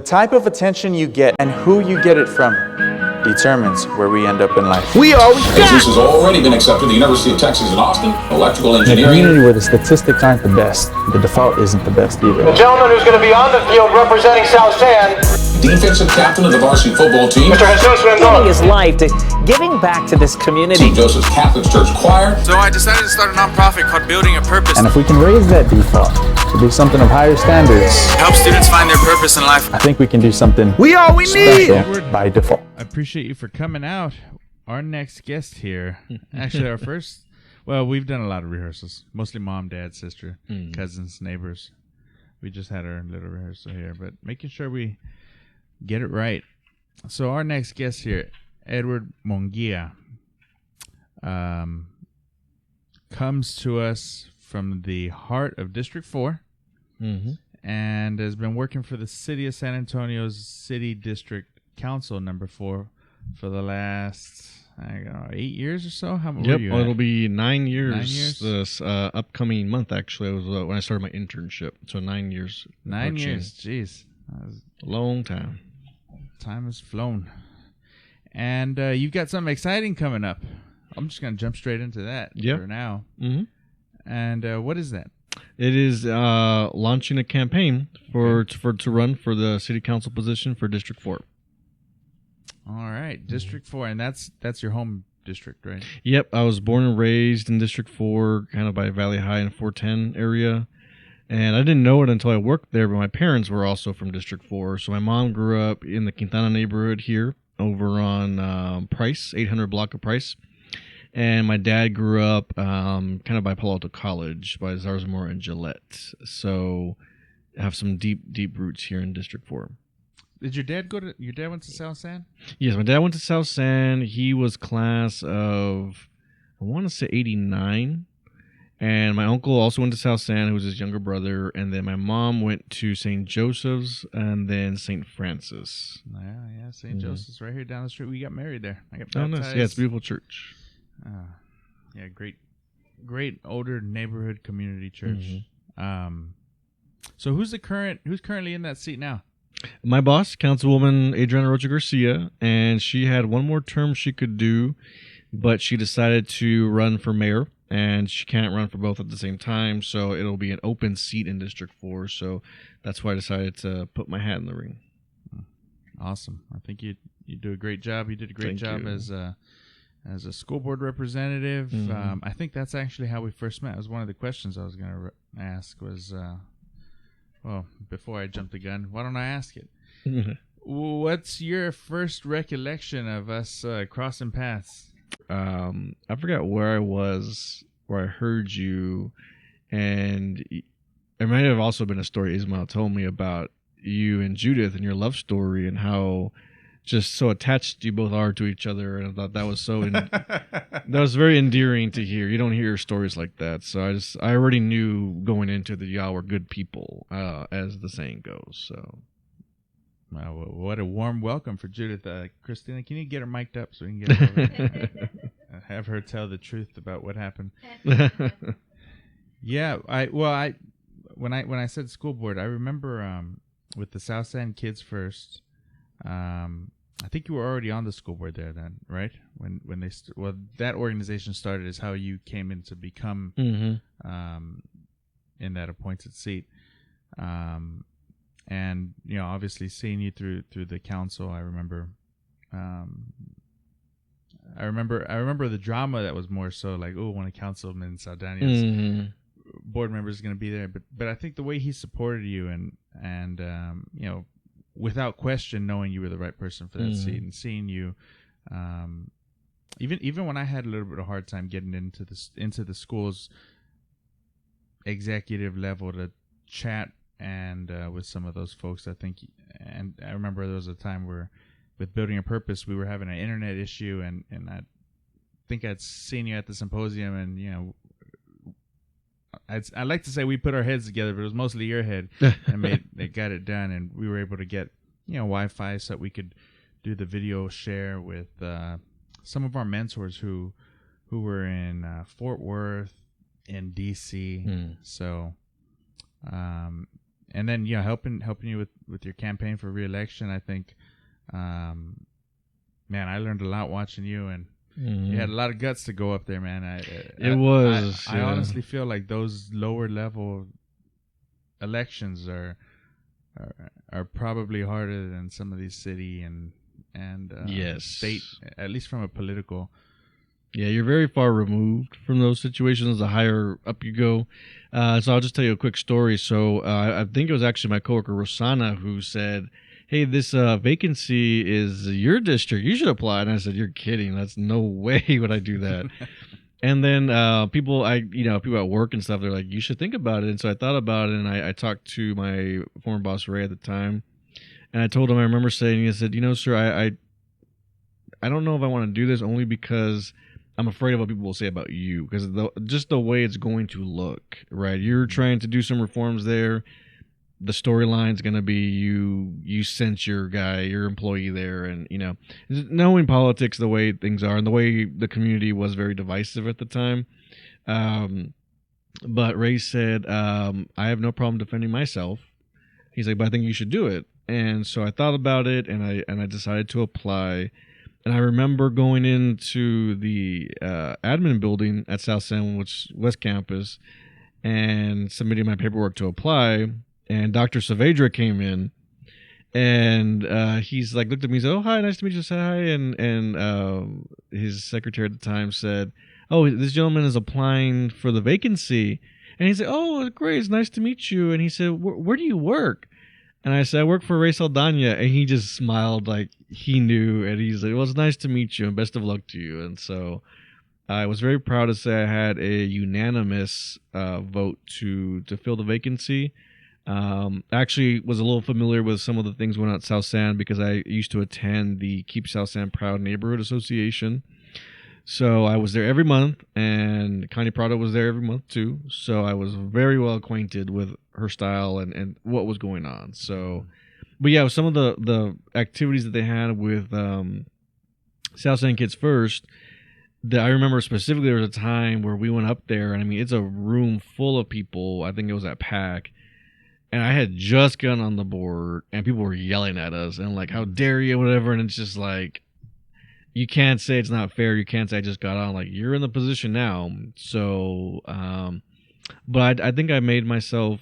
type of attention you get and who you get it from determines where we end up in life. We always got. This has already been accepted at the University of Texas in Austin. Electrical In a engineering. community where the statistics aren't the best, the default isn't the best either. The gentleman who's going to be on the field representing South San, Defensive captain of the varsity football team. Mr. Jesus Giving Rendon. his life to giving back to this community. St. Joseph's Catholic Church Choir. So I decided to start a nonprofit called Building a Purpose. And if we can raise that default to be something of higher standards, Help students find their purpose in life. I think we can do something We all we need. special by default. I appreciate you for coming out. Our next guest here, actually our first, well, we've done a lot of rehearsals, mostly mom, dad, sister, cousins, neighbors. We just had our little rehearsal here, but making sure we get it right. So our next guest here, Edward Mungia, comes to us from the heart of District 4 and has been working for the City of San Antonio's City District Council number 4 for the last, I don't know, 8 years or so. How Yep, you well, at? it'll be 9 years. 9 years? This upcoming month, actually, was when I started my internship. So 9 years. 9 approaching. years, jeez. That was- Long time. Time has flown. And you've got something exciting coming up. I'm just going to jump straight into that Yep. for now. Mm-hmm. And what is that? It is launching a campaign to run for the city council position for District 4. All right, District 4, and that's your home district, right? Yep, I was born and raised in District 4, kind of by Valley High and 410 area. And I didn't know it until I worked there, but my parents were also from District 4. So my mom grew up in the Quintana neighborhood here over on Price, 800 block of Price. And my dad grew up kind of by Palo Alto College, by Zarzamora and Gillette. So I have some deep, deep roots here in District 4. Did your dad went to South San? Yes, my dad went to South San. He was class of, I want to say 89. And my uncle also went to South San, who was his younger brother. And then my mom went to St. Joseph's and then St. Francis. Yeah, St. Joseph's right here down the street. We got married there. I got Oh, baptized. nice. Yeah, it's a beautiful church. Yeah, great older neighborhood community church. So who's currently in that seat now? My boss, Councilwoman Adriana Rocha Garcia, and she had one more term she could do, but she decided to run for mayor, and she can't run for both at the same time, so it'll be an open seat in District 4, so that's why I decided to put my hat in the ring. Awesome. I think you do a great job. You did a great Thank job you. as a school board representative. I think that's actually how we first met. It was one of the questions I was going to ask was, well, before I jump the gun, why don't I ask it? What's your first recollection of us crossing paths? I forgot where I was, where I heard you, and it might have also been a story Ismail told me about you and Judith and your love story and how just so attached you both are to each other, and I thought that was that was very endearing to hear. You don't hear stories like that, so I already knew going into that y'all were good people, as the saying goes. So, well, what a warm welcome for Judith. Christina, can you get her mic'd up so we can get her over have her tell the truth about what happened? Yeah, when I said school board, I remember with the South San Kids First. I think you were already on the school board there then, right? When they that organization started is how you came in to become in that appointed seat, and obviously seeing you through the council. I remember the drama that was more so like, oh, when a councilman Saldaña's board member is going to be there, but I think the way he supported you and without question, knowing you were the right person for that seat and seeing you, even when I had a little bit of a hard time getting into the school's executive level to chat and with some of those folks, I think, and I remember there was a time where with Building a Purpose, we were having an internet issue, and I think I'd seen you at the symposium, and I'd like to say we put our heads together, but it was mostly your head and they got it done, and we were able to get Wi-Fi so that we could do the video share with some of our mentors who were in Fort Worth, in DC. So and then helping you with your campaign for re-election. I think, man, I learned a lot watching you, and you had a lot of guts to go up there, man. I honestly feel like those lower level elections are probably harder than some of these city and state, at least from a political. Yeah, you're very far removed from those situations the higher up you go. So I'll just tell you a quick story. So I think it was actually my coworker Rosanna who said, "Hey, this vacancy is your district. You should apply." And I said, "You're kidding. That's no way would I do that." And then people at work and stuff, they're like, "You should think about it." And so I thought about it, and I talked to my former boss Ray at the time, and I told him, I remember saying, I said, "Sir, I don't know if I want to do this, only because I'm afraid of what people will say about you, because just the way it's going to look, right? You're trying to do some reforms there. The storyline's going to be you sent your guy, your employee there, and knowing politics the way things are and the way the community was very divisive at the time. But Ray said, I have no problem defending myself. He's like, but I think you should do it. And so I thought about it, and I decided to apply. And I remember going into the admin building at South San, which West Campus, and submitting my paperwork to apply. And Dr. Saavedra came in, and he's like, looked at me and said, "Oh, hi, nice to meet you." Said hi, and his secretary at the time said, "Oh, this gentleman is applying for the vacancy." And he said, "Oh, great, it's nice to meet you." And he said, "Where do you work?" And I said, "I work for Ray Saldaña." And he just smiled like he knew, and he's like, "Well, it's nice to meet you, and best of luck to you." And so I was very proud to say I had a unanimous vote to fill the vacancy. Actually was a little familiar with some of the things going on at South San because I used to attend the Keep South San Proud Neighborhood Association. So I was there every month, and Connie Prado was there every month too. So I was very well acquainted with her style and what was going on. So, but yeah, some of the activities that they had with South San Kids First, that I remember specifically, there was a time where we went up there, and I mean, it's a room full of people. I think it was at PAC. And I had just gotten on the board, and people were yelling at us and like, "How dare you," whatever. And it's just like, you can't say it's not fair. You can't say I just got on. Like, you're in the position now. So, but I think I made myself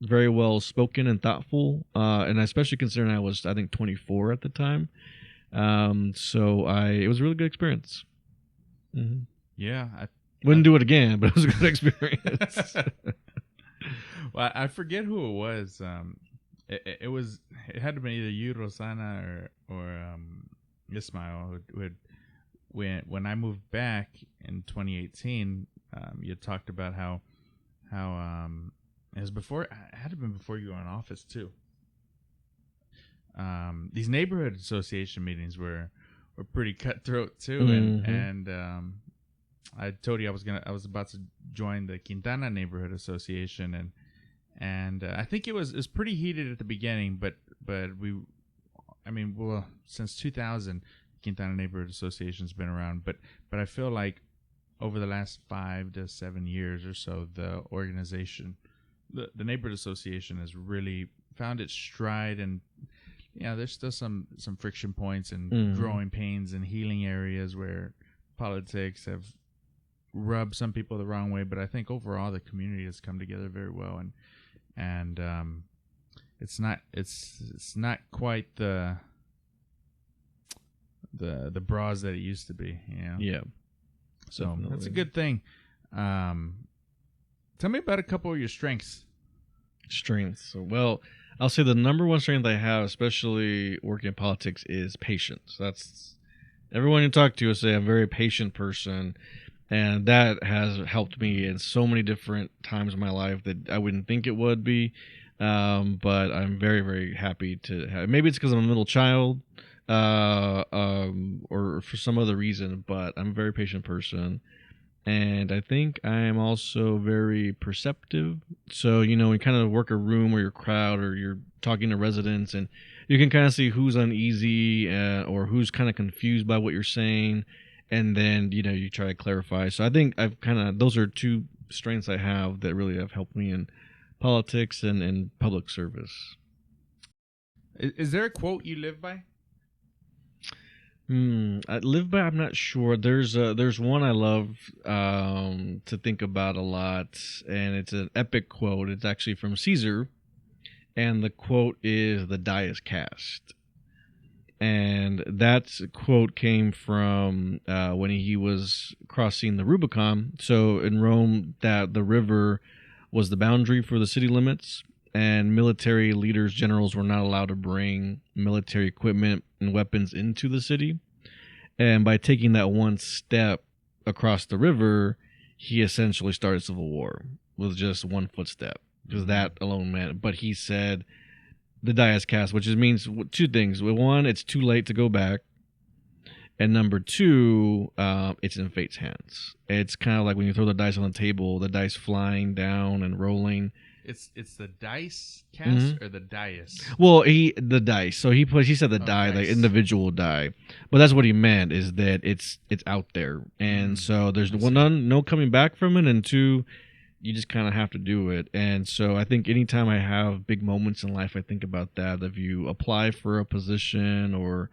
very well spoken and thoughtful, and especially considering I was, I think, 24 at the time. So it was a really good experience. Mm-hmm. Yeah, wouldn't do it again, but it was a good experience. Well, I forget who it was. It had to be either you, Rosanna, or Ismail, who had, when I moved back in 2018. You talked about how it was before. It had to have been before you were in office too. These neighborhood association meetings were pretty cutthroat too, Mm-hmm. and I told you I was about to join the Quintana Neighborhood Association, and I think it was pretty heated at the beginning, but since 2000, Quintana Neighborhood Association's been around, but I feel like over the last 5 to 7 years or so, the organization, the Neighborhood Association, has really found its stride, and there's still some friction points and growing pains and healing areas where politics have rubbed some people the wrong way, but I think overall the community has come together very well, and it's not quite the bras that it used to be, Yeah. So Definitely. that's a good thing. Tell me about a couple of your strengths. Strengths. Well, I'll say the number one strength I have, especially working in politics, is patience. That's everyone you talk to will say I'm a very patient person, and that has helped me in so many different times in my life that I wouldn't think it would be. But I'm very, very happy to have. Maybe it's because I'm a middle child, or for some other reason. But I'm a very patient person, and I think I am also very perceptive. So we kind of work a room or your crowd, or you're talking to residents, and you can kind of see who's uneasy or who's kind of confused by what you're saying. And then, you try to clarify. So I think those are two strengths I have that really have helped me in politics and public service. Is there a quote you live by? I live by. I'm not sure. There's one I love to think about a lot, and it's an epic quote. It's actually from Caesar, and the quote is, "The die is cast." And that quote came from when he was crossing the Rubicon. So in Rome, that the river was the boundary for the city limits, and military leaders, generals, were not allowed to bring military equipment and weapons into the city. And by taking that one step across the river, he essentially started civil war with just one footstep, because that alone meant. But he said, the die is cast, which means two things. One, it's too late to go back. And number two, it's in fate's hands. It's kind of like when you throw the dice on the table, the dice flying down and rolling. It's the dice cast or the dice? Well, the dice. So he said the die, dice. the individual die. But that's what he meant, is that it's out there. And so there's no coming back from it, and two, you just kind of have to do it. And so I think anytime I have big moments in life, I think about that. If you apply for a position or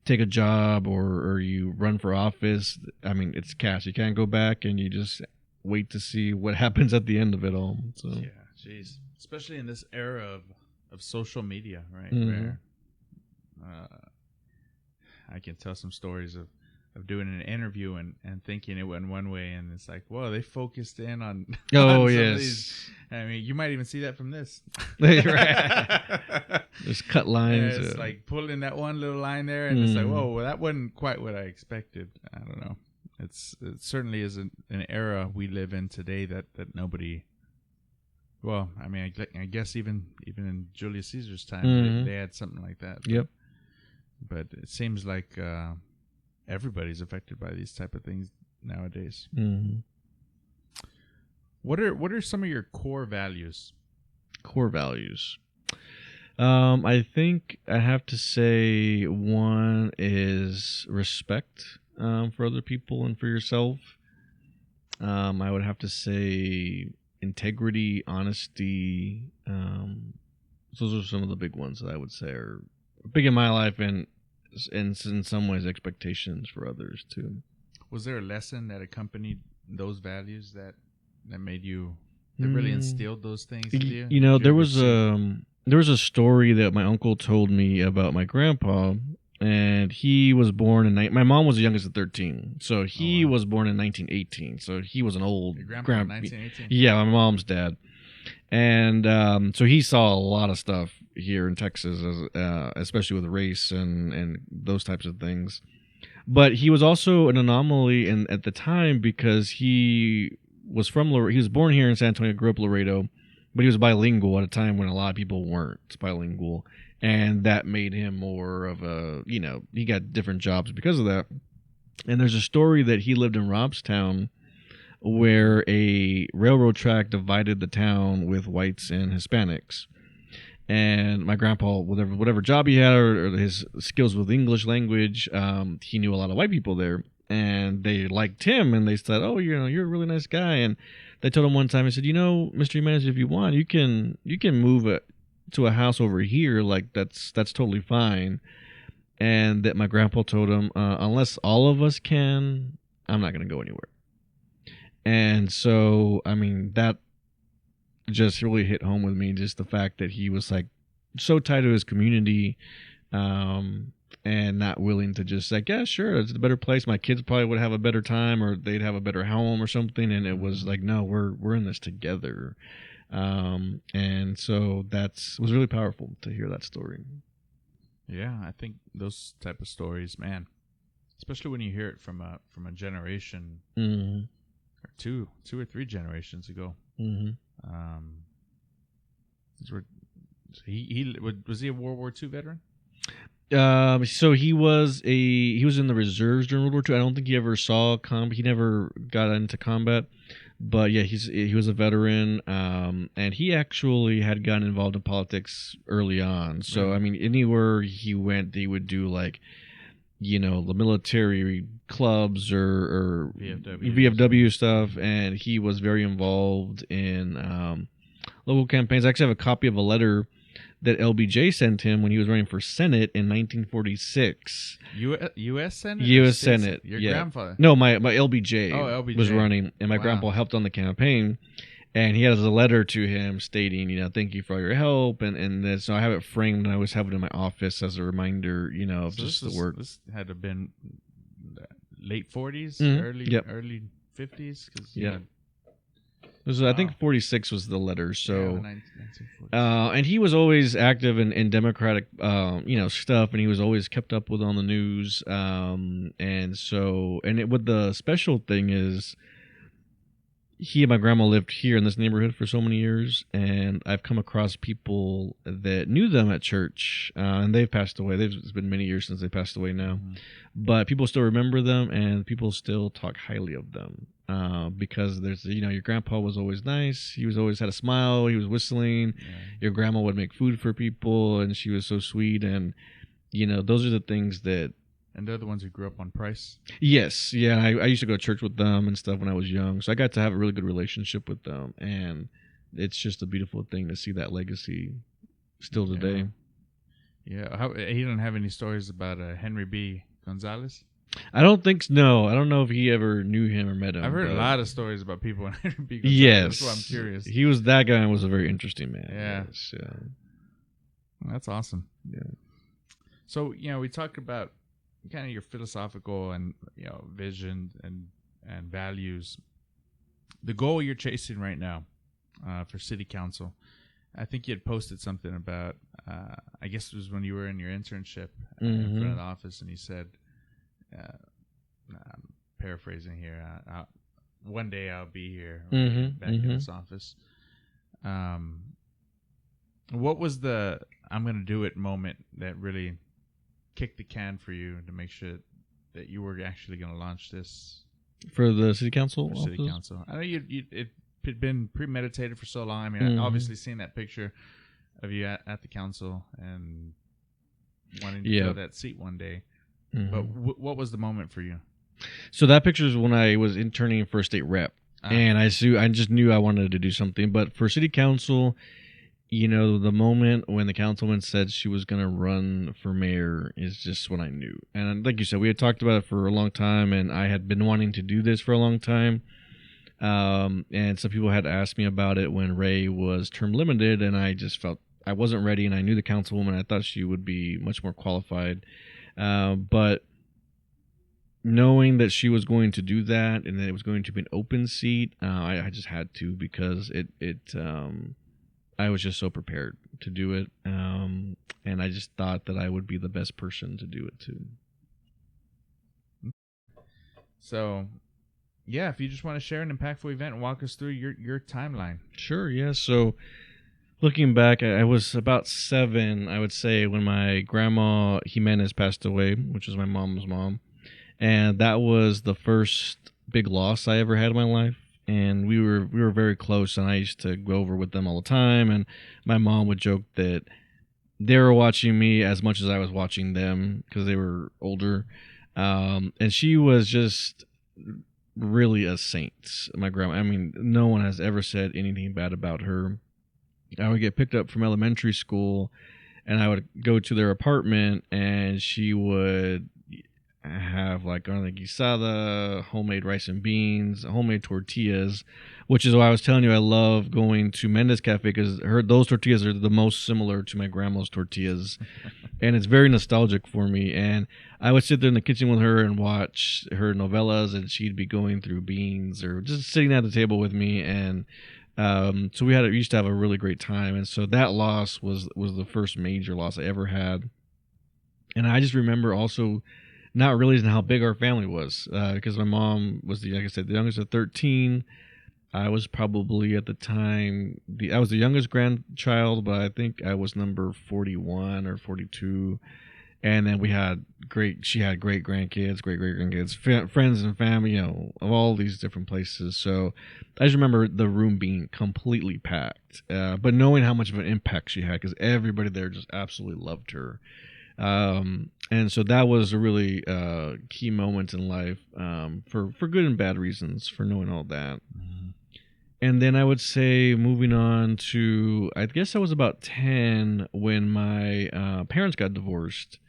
take a job or you run for office, I mean, it's cast. You can't go back, and you just wait to see what happens at the end of it all. So. Yeah, jeez. Especially in this era of social media, right? Mhm. Where I can tell some stories of doing an interview and thinking it went one way, and it's like, whoa, they focused in on Oh, on some yes. of these. I mean, you might even see that from this. Right. There's cut lines. Yeah, it's like pulling that one little line there, and it's like, whoa, well, that wasn't quite what I expected. I don't know. It certainly is an era we live in today that nobody. Well, I mean, I guess even in Julius Caesar's time, they had something like that. Yep. But it seems like everybody's affected by these type of things nowadays. Mm-hmm. What are some of your core values? Core values. I think I have to say one is respect for other people and for yourself. I would have to say integrity, honesty. Those are some of the big ones that I would say are big in my life, and in some ways expectations for others too. Was there a lesson that accompanied those values that made you, that really instilled those things in you? You know, there was a story that my uncle told me about my grandpa, and he was born in my mom was the youngest of 13, so he was born in 1918, so he was an old Your grandpa in 1918? Yeah, my mom's dad. And so he saw a lot of stuff here in Texas, especially with race and those types of things. But he was also an anomaly at the time, because he was he was born here in San Antonio, grew up in Laredo, but he was bilingual at a time when a lot of people weren't bilingual. And that made him more of a, he got different jobs because of that. And there's a story that he lived in Robstown, where a railroad track divided the town with whites and Hispanics. And my grandpa, whatever job he had or his skills with English language, he knew a lot of white people there, and they liked him, and they said, "Oh, you're a really nice guy." And they told him one time, he said, "Mr. Jimenez, if you want, you can move to a house over here. Like that's totally fine." And that my grandpa told him, "Unless all of us can, I'm not going to go anywhere." And so, I mean, that just really hit home with me, just the fact that he was like so tied to his community, and not willing to just like, yeah, sure, it's a better place. My kids probably would have a better time, or they'd have a better home or something. And it was like, no, we're in this together. And so was really powerful to hear that story. Yeah, I think those type of stories, man, especially when you hear it from a generation or two or three generations ago. Mm-hmm. Was he a World War II veteran? So he was in the reserves during World War II. I don't think he ever saw combat. He never got into combat, but yeah, he was a veteran. And he actually had gotten involved in politics early on. So I mean, anywhere he went, they would do like, the military clubs or VFW stuff, and he was very involved in local campaigns. I actually have a copy of a letter that LBJ sent him when he was running for Senate in 1946. U.S. Senate? U.S. Senate. Your yeah. grandfather? No, my LBJ, LBJ was running, and my grandpa helped on the campaign. And he has a letter to him stating, thank you for all your help. And then, so I have it framed, and I always have it in my office as a reminder, of So just the work. This had to have been late 40s, Mhm. early 50s? Yeah. It was, I think 46 was the letter. So, 1940s. and he was always active in Democratic, stuff, and he was always kept up with on the news. What the special thing is, he and my grandma lived here in this neighborhood for so many years, and I've come across people that knew them at church, and they've passed away. It's been many years since they passed away now, but people still remember them, and people still talk highly of them because there's, your grandpa was always nice. He was always had a smile. He was whistling. Yeah. Your grandma would make food for people, and she was so sweet. And those are the things that. And they're the ones who grew up on Price? Yes. Yeah. I used to go to church with them and stuff when I was young. So I got to have a really good relationship with them. And it's just a beautiful thing to see that legacy still today. Yeah. He didn't have any stories about Henry B. Gonzalez? I don't think so. No. I don't know if he ever knew him or met him. I've heard a lot of stories about people in Henry B. Gonzalez. Yes. That's why I'm curious. That guy was a very interesting man. Yeah. Yes, That's awesome. Yeah. So, we talked about kind of your philosophical and vision and values. The goal you're chasing right now for city council, I think you had posted something about I guess it was when you were in your internship in front of the office, and you said, I'm paraphrasing here, one day I'll be here back in this office. What was the I'm gonna do it moment that really kick the can for you to make sure that you were actually going to launch this for the city council? City council. I know it had been premeditated for so long. I mean, I obviously seen that picture of you at the council and wanting to fill that seat one day. But what was the moment for you? So that picture is when I was interning for a state rep, and I just knew I wanted to do something. But for city council, the moment when the councilwoman said she was going to run for mayor is just when I knew. And like you said, we had talked about it for a long time, and I had been wanting to do this for a long time. And some people had asked me about it when Ray was term limited, and I just felt I wasn't ready, and I knew the councilwoman. I thought she would be much more qualified. But knowing that she was going to do that and that it was going to be an open seat, I just had to, because I was just so prepared to do it, and I just thought that I would be the best person to do it too. So, yeah, if you just want to share an impactful event and walk us through your timeline. Sure, yeah. So, looking back, I was about 7, I would say, when my grandma Jimenez passed away, which was my mom's mom, and that was the first big loss I ever had in my life. And we were very close, and I used to go over with them all the time. And my mom would joke that they were watching me as much as I was watching them because they were older. And she was just really a saint, my grandma. I mean, no one has ever said anything bad about her. I would get picked up from elementary school, and I would go to their apartment, and she would have like guisada, homemade rice and beans, homemade tortillas, which is why I was telling you I love going to Mendez Cafe, because those tortillas are the most similar to my grandma's tortillas, and it's very nostalgic for me. And I would sit there in the kitchen with her and watch her novellas, and she'd be going through beans or just sitting at the table with me, and so we used to have a really great time. And so that loss was the first major loss I ever had. And I just remember also not realizing how big our family was, because my mom was like I said, the youngest of 13. I was probably at the time I was the youngest grandchild, but I think I was number 41 or 42. And then she had great grandkids, great grandkids, friends and family, of all these different places. So I just remember the room being completely packed, but knowing how much of an impact she had, because everybody there just absolutely loved her. And so that was a really key moment in life, for good and bad reasons, for knowing all that. And then I would say moving on to, I guess I was about 10 when my parents got divorced.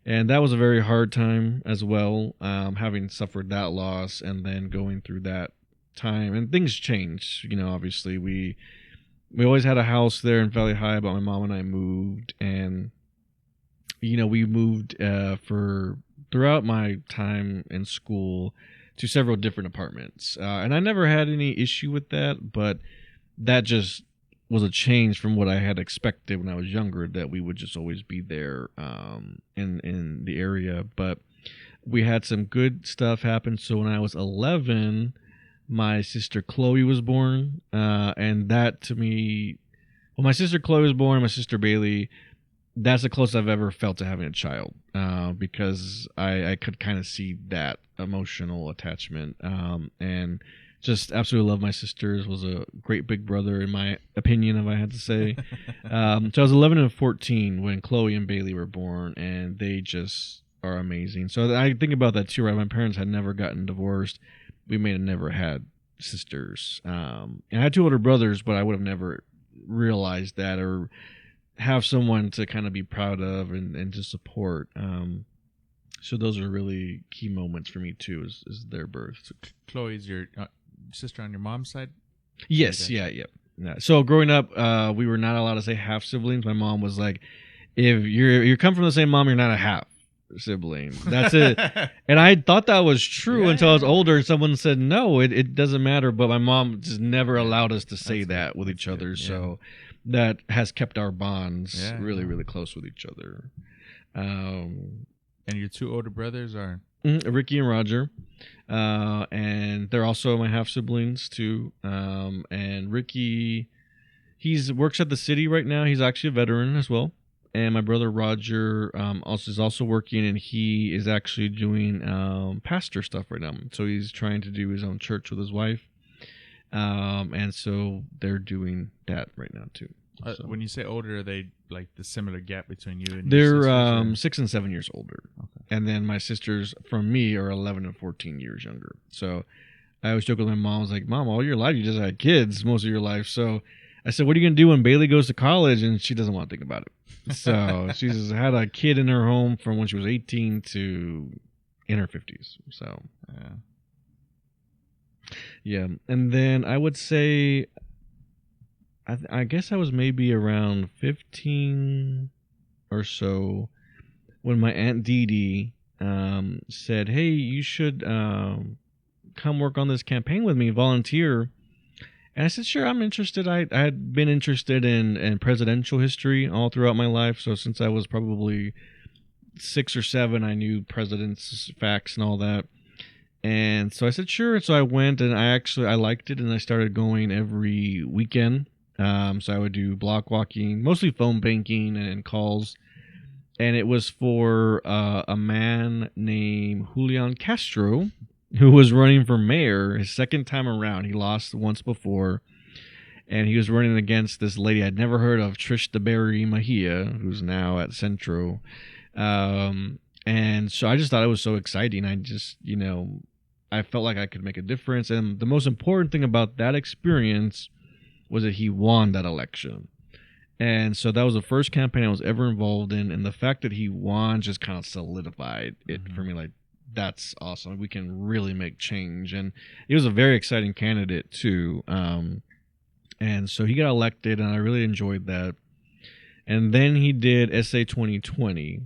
And that was a very hard time as well, having suffered that loss and then going through that time. And things changed. Obviously, we always had a house there in Valley High, but my mom and I moved. And, we moved for throughout my time in school to several different apartments. And I never had any issue with that, but that just was a change from what I had expected when I was younger, that we would just always be there in the area. But we had some good stuff happen. So when I was 11, my sister Chloe was born. And that to me, when my sister Chloe was born, my sister Bailey, that's the closest I've ever felt to having a child, because I could kind of see that emotional attachment, and just absolutely love my sisters. Was a great big brother in my opinion, if I had to say. So I was 11 and 14 when Chloe and Bailey were born, and they just are amazing. So I think about that too, right? My parents had never gotten divorced. We may have never had sisters. And I had two older brothers, but I would have never realized that or have someone to kind of be proud of and to support. So those are really key moments for me too, is their birth. So Chloe's your sister on your mom's side? Yes, Okay. yeah. So growing up, we were not allowed to say half siblings. My mom was like, if you come from the same mom, you're not a half sibling. That's it. And I thought that was true until I was older and someone said, no, it doesn't matter. But my mom just never allowed us to say that with each other. Yeah. So that has kept our bonds really, really close with each other. And your two older brothers are? Ricky and Roger. And they're also my half siblings too. And Ricky, works at the city right now. He's actually a veteran as well. And my brother Roger is also working, and he is actually doing pastor stuff right now. So he's trying to do his own church with his wife. And so they're doing that right now too. So. When you say older, are they like the similar gap between you and they're your sisters? 6 and 7 years older. Okay. And then my sisters from me are 11 and 14 years younger. So I always joke with my mom, I was like, Mom, all your life you just had kids most of your life. So I said, what are you going to do when Bailey goes to college? And she doesn't want to think about it. So she's had a kid in her home from when she was 18 to in her 50s. So, yeah. And then I would say, I guess I was maybe around 15 or so when my Aunt Dee Dee said, hey, you should come work on this campaign with me, volunteer. And I said, sure, I'm interested. I had been interested in presidential history all throughout my life. So since I was probably 6 or 7, I knew presidents' facts and all that. And so I said, sure. So I went, and I liked it, and I started going every weekend. So I would do block walking, mostly phone banking and calls. And it was for a man named Julian Castro, who was running for mayor his second time around. He lost once before, and he was running against this lady I'd never heard of, Trish DeBerry Mejia, who's now at Centro. And so I just thought it was so exciting. I just, I felt like I could make a difference. And the most important thing about that experience was that he won that election. And so that was the first campaign I was ever involved in. And the fact that he won just kind of solidified it for me. Like, that's awesome. We can really make change. And he was a very exciting candidate too. And so he got elected, and I really enjoyed that. And then he did SA 2020.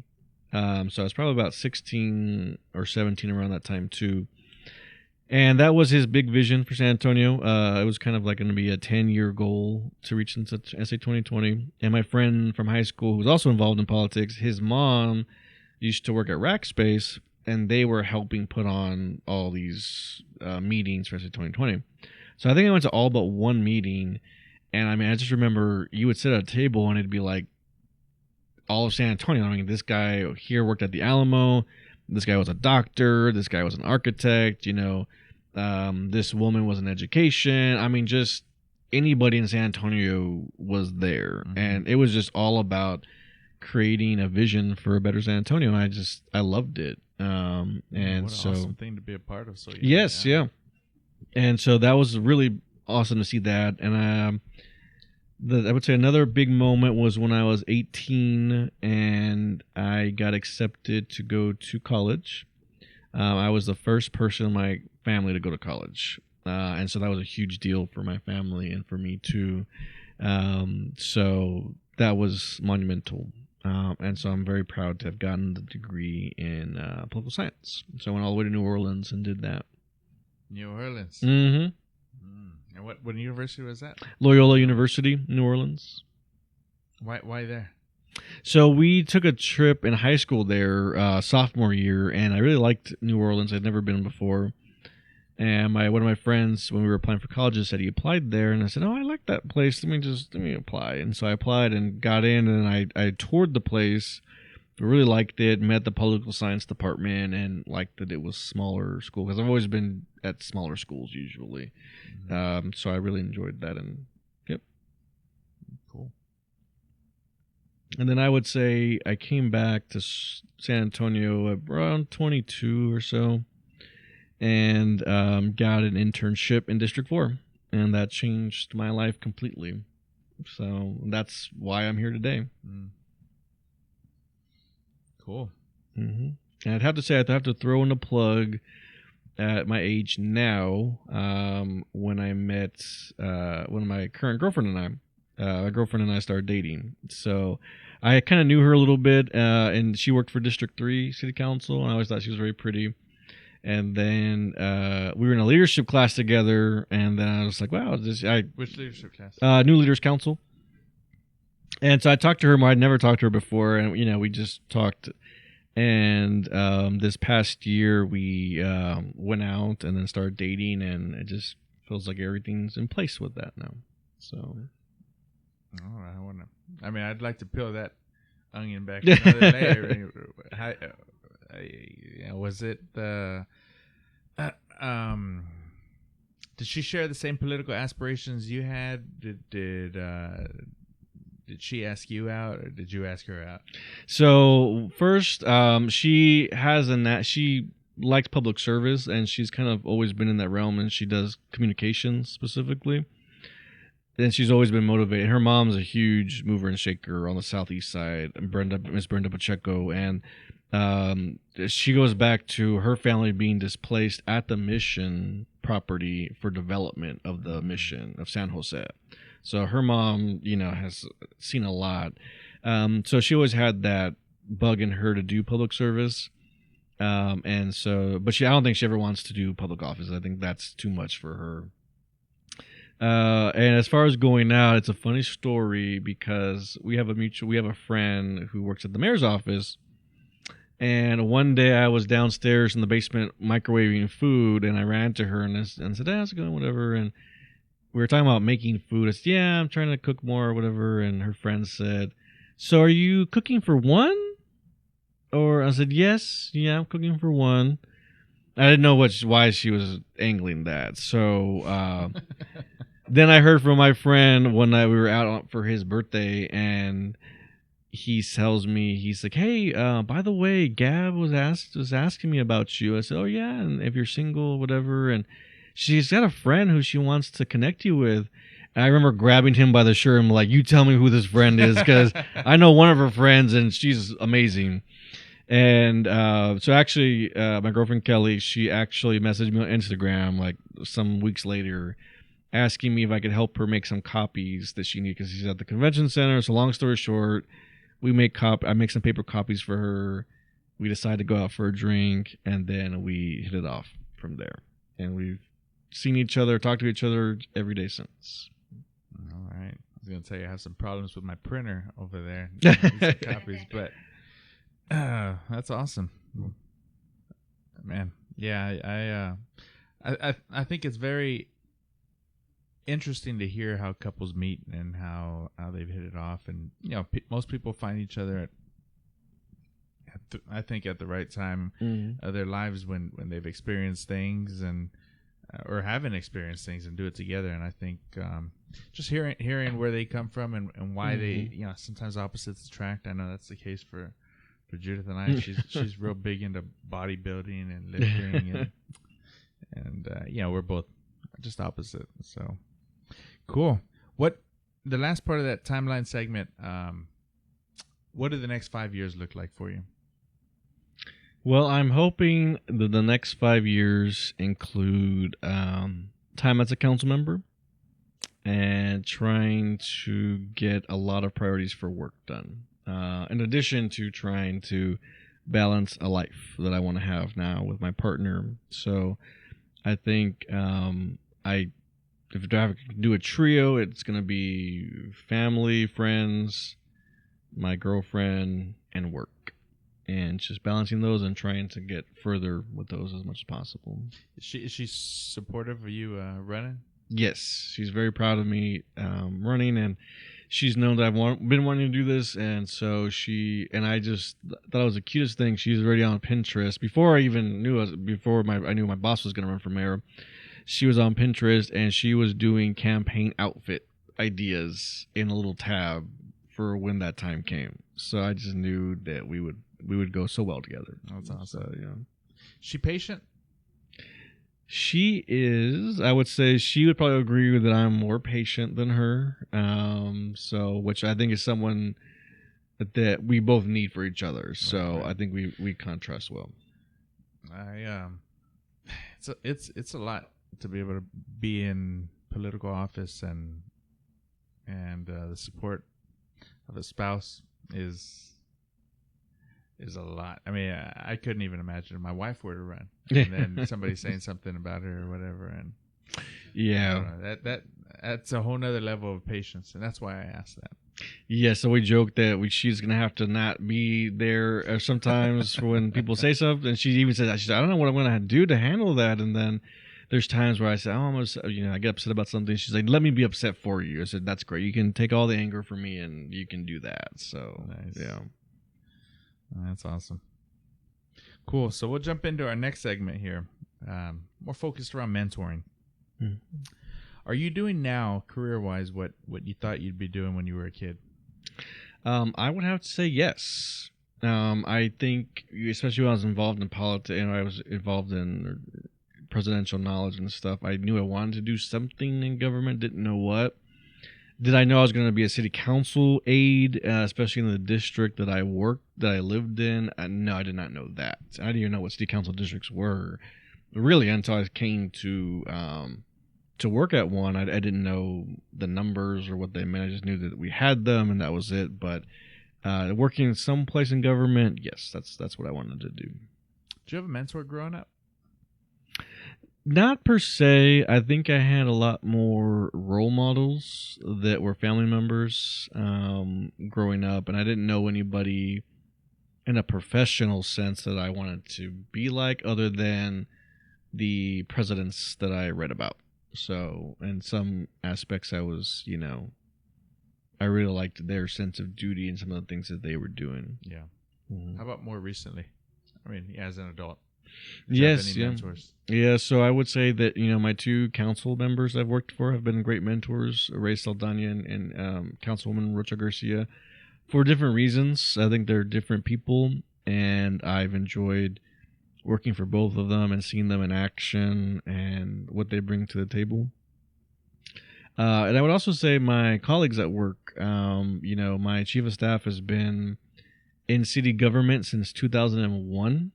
So I was probably about 16 or 17 around that time too. And that was his big vision for San Antonio. It was kind of like going to be a 10-year goal to reach into SA 2020. And my friend from high school, who was also involved in politics, his mom used to work at Rackspace, and they were helping put on all these meetings for SA 2020. So I think I went to all but one meeting. And I mean, I just remember you would sit at a table, and it'd be like all of San Antonio. I mean, this guy here worked at the Alamo. This guy was a doctor. This guy was an architect. This woman was in education. I mean, just anybody in San Antonio was there. Mm-hmm. And it was just all about creating a vision for a better San Antonio. And I loved it. And what so an awesome thing to be a part of. So yes, yeah. And so that was really awesome to see that. And I would say another big moment was when I was 18 and I got accepted to go to college. I was the first person in my family to go to college. And so that was a huge deal for my family and for me too. So that was monumental. And so I'm very proud to have gotten the degree in political science. So I went all the way to New Orleans and did that. New Orleans. Mm-hmm. And what university was that? Loyola University, New Orleans. Why there? So we took a trip in high school there, sophomore year, and I really liked New Orleans. I'd never been before. And one of my friends, when we were applying for colleges, said he applied there, and I said, "Oh, I like that place. Let me apply." And so I applied and got in, and I toured the place. Really liked it. Met the political science department, and liked that it was smaller school because I've always been at smaller schools usually. Mm-hmm. So I really enjoyed that, and yep, cool. And then I would say I came back to San Antonio around 22 or so. And got an internship in District 4, and that changed my life completely. So that's why I'm here today. Cool. Mm-hmm. And I'd have to say, I'd have to throw in a plug at my age now. When I met when my current girlfriend and I started dating. So I kind of knew her a little bit, and she worked for District 3 City Council, and I always thought she was very pretty. And then we were in a leadership class together, and then I was like, wow. Which leadership class? New Leaders Council. And so I talked to her more. I'd never talked to her before, and, we just talked. And this past year, we went out and then started dating, and it just feels like everything's in place with that now. So. I'd like to peel that onion back another layer. Was it the did she share the same political aspirations you had? Did she ask you out, or did you ask her out? So first, she likes public service, and she's kind of always been in that realm, and she does communications specifically. And she's always been motivated. Her mom's a huge mover and shaker on the southeast side, Miss Brenda Pacheco, and she goes back to her family being displaced at the mission property for development of the mission of San Jose. So her mom, has seen a lot. So she always had that bug in her to do public service. But I don't think she ever wants to do public office. I think that's too much for her. And as far as going out, it's a funny story because we have a friend who works at the mayor's office. And one day I was downstairs in the basement microwaving food, and I ran to her and said, how's it going, whatever. And we were talking about making food. I said, yeah, I'm trying to cook more or whatever. And her friend said, so are you cooking for one? Or I said, yes, yeah, I'm cooking for one. I didn't know why she was angling that. So then I heard from my friend one night we were out for his birthday, and he tells me, he's like, hey, by the way, Gab was asking me about you. I said, oh yeah, and if you're single, whatever, and she's got a friend who she wants to connect you with. And I remember grabbing him by the shirt and like, you tell me who this friend is, because I know one of her friends and she's amazing. And so actually, my girlfriend Kelly, she actually messaged me on Instagram like some weeks later, asking me if I could help her make some copies that she needs because she's at the convention center. So long story short, I make some paper copies for her. We decided to go out for a drink, and then we hit it off from there. And we've seen each other, talked to each other every day since. All right. I was going to tell you I have some problems with my printer over there. These copies, but that's awesome. Man. Yeah, I think it's very interesting to hear how couples meet and how they've hit it off, and most people find each other I think at the right time of their lives when they've experienced things and or haven't experienced things and do it together. And I think just hearing where they come from and why they sometimes opposites attract. I know that's the case for Judith and I. She's real big into bodybuilding and lifting and we're both just opposite. So Cool. What the last part of that timeline segment? What do the next 5 years look like for you? Well, I'm hoping that the next 5 years include time as a council member and trying to get a lot of priorities for work done. In addition to trying to balance a life that I want to have now with my partner. So I think if I have to do a trio, it's going to be family, friends, my girlfriend, and work. And just balancing those and trying to get further with those as much as possible. Is she supportive of you running? Yes, she's very proud of me running, and she's known that I've been wanting to do this, and so I just thought it was the cutest thing. She's already on Pinterest before I even knew I knew my boss was going to run for mayor. She was on Pinterest and she was doing campaign outfit ideas in a little tab for when that time came. So I just knew that we would go so well together. That's awesome. So, yeah. She patient? She is. I would say she would probably agree that I'm more patient than her. So which I think is someone that we both need for each other. So Right. I think we contrast well. It's a lot to be able to be in political office and the support of a spouse is a lot. I mean, I couldn't even imagine if my wife were to run and then somebody saying something about her or whatever. And Yeah. that's a whole nother level of patience. And that's why I asked that. Yeah, so we joked that she's gonna have to not be there sometimes for when people say something. And she even said, I don't know what I'm gonna do to handle that. And then there's times where I say, I get upset about something. She's like, let me be upset for you. I said, that's great. You can take all the anger from me, and you can do that. So Nice. yeah. That's awesome. Cool. So we'll jump into our next segment here, more focused around mentoring. Hmm. Are you doing now, career-wise, what you thought you'd be doing when you were a kid? I would have to say yes. I think, especially when I was involved in politics, and I was involved in presidential knowledge and stuff, I knew I wanted to do something in government, didn't know what. Did I know I was going to be a city council aide, especially in the district that I lived in? No, I did not know that. I didn't even know what city council districts were, really, until I came to work at one. I didn't know the numbers or what they meant. I just knew that we had them, and that was it. But working in some place in government, yes, that's what I wanted to do. Did you have a mentor growing up? Not per se. I think I had a lot more role models that were family members growing up, and I didn't know anybody in a professional sense that I wanted to be like, other than the presidents that I read about. So in some aspects, I was, I really liked their sense of duty and some of the things that they were doing. Yeah. Mhm. How about more recently? I mean, as an adult. Did you have Yes, any yeah. mentors? Yeah, so I would say that, my two council members I've worked for have been great mentors, Ray Saldaña and Councilwoman Rocha Garcia, for different reasons. I think they're different people, and I've enjoyed working for both of them and seeing them in action and what they bring to the table. And I would also say my colleagues at work, my chief of staff has been in city government since 2001.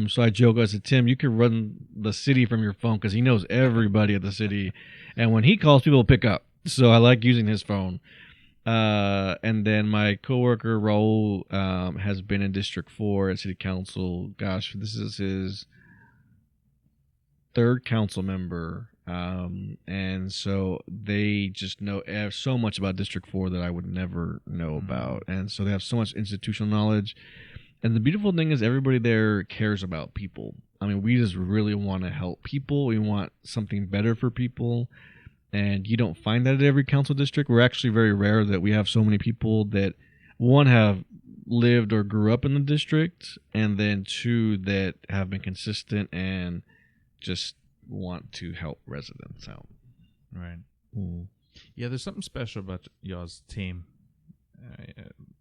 So I joke, I said, Tim, you could run the city from your phone because he knows everybody at the city. And when he calls, people will pick up. So I like using his phone. And then my coworker, Raul, has been in District 4 at City Council. Gosh, this is his third council member. And so they just know so much about District 4 that I would never know about. And so they have so much institutional knowledge. And the beautiful thing is everybody there cares about people. I mean, we just really want to help people. We want something better for people. And you don't find that at every council district. We're actually very rare that we have so many people that, one, have lived or grew up in the district, and then two, that have been consistent and just want to help residents out. Right. Mm. Yeah, there's something special about y'all's team.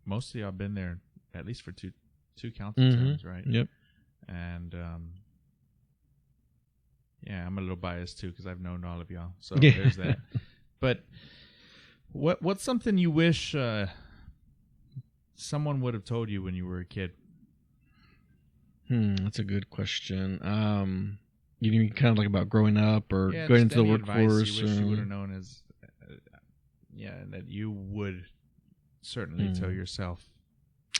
Most of y'all been there at least for two council terms, right? Yep. And yeah, I'm a little biased too because I've known all of y'all. So Yeah. there's that. But what's something you wish someone would have told you when you were a kid? That's a good question. You mean kind of like about growing up or Yeah, going just into the any advice workforce? you wish you or- would have known as, that you would certainly tell yourself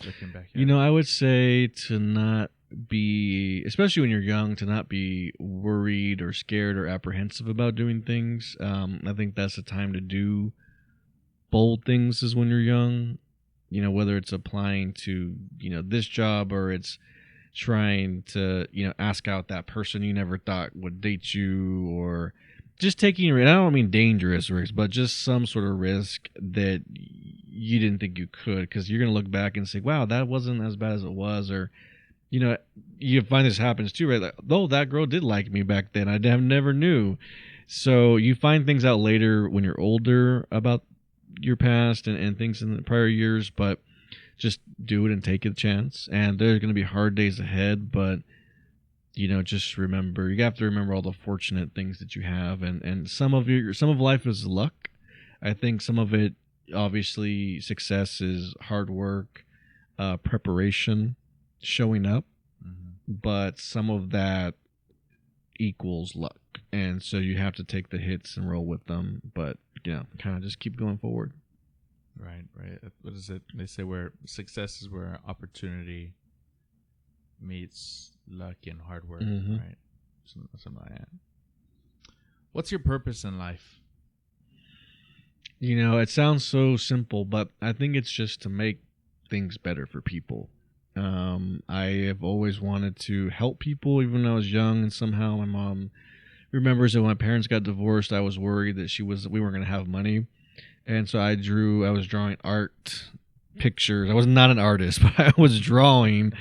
looking back. At You know, I would say to not be, especially when you're young, to not be worried or scared or apprehensive about doing things. I think that's the time to do bold things is when you're young. You know, whether it's applying to, this job or it's trying to, ask out that person you never thought would date you, or just taking, I don't mean dangerous risks, but just some sort of risk that you didn't think you could, because you're going to look back and say, wow, that wasn't as bad as it was. Or, you find this happens too, right? Like, oh, that girl did like me back then. I never knew. So you find things out later when you're older about your past and things in the prior years, but just do it and take a chance. And there's going to be hard days ahead, but just remember, you have to remember all the fortunate things that you have, and some of life is luck. I think some of it, obviously, success is hard work, preparation, showing up, but some of that equals luck, and so you have to take the hits and roll with them. But kind of just keep going forward. Right. What is it? They say where success is where opportunity meets luck and hard work, right? Something like that. What's your purpose in life? It sounds so simple, but I think it's just to make things better for people. I have always wanted to help people, even when I was young, and somehow my mom remembers that when my parents got divorced, I was worried that we weren't going to have money. And so I was drawing art pictures. I was not an artist, but I was drawing.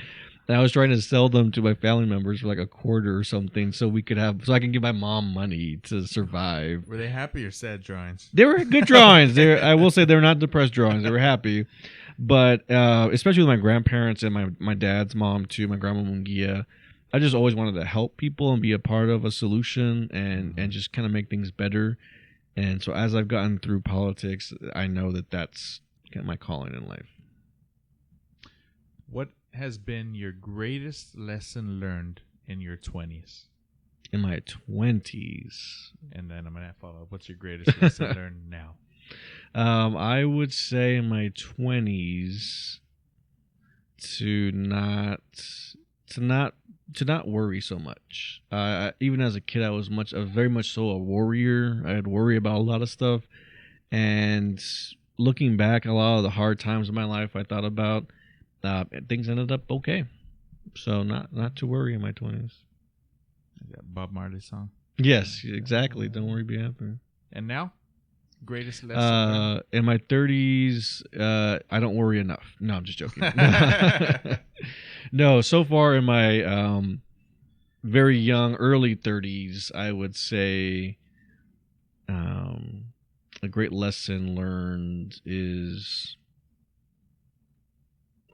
And I was trying to sell them to my family members for like $0.25 or something, so I can give my mom money to survive. Were they happy or sad drawings? They were good drawings. I will say they were not depressed drawings. They were happy. But especially with my grandparents and my dad's mom too, my grandma Mungia, I just always wanted to help people and be a part of a solution and just kind of make things better. And so as I've gotten through politics, I know that that's kind of my calling in life. What has been your greatest lesson learned in your 20s? In my 20s. And then I'm going to follow up. What's your greatest lesson learned now? I would say in my 20s to not worry so much. Even as a kid, I was very much so a worrier. I'd worry about a lot of stuff. And looking back, a lot of the hard times in my life I thought about, things ended up okay. So not to worry in my 20s. That Bob Marley song? Yes, exactly. Don't worry, be happy. And now? Greatest lesson? In my 30s, I don't worry enough. No, I'm just joking. No, so far in my very young, early 30s, I would say a great lesson learned is,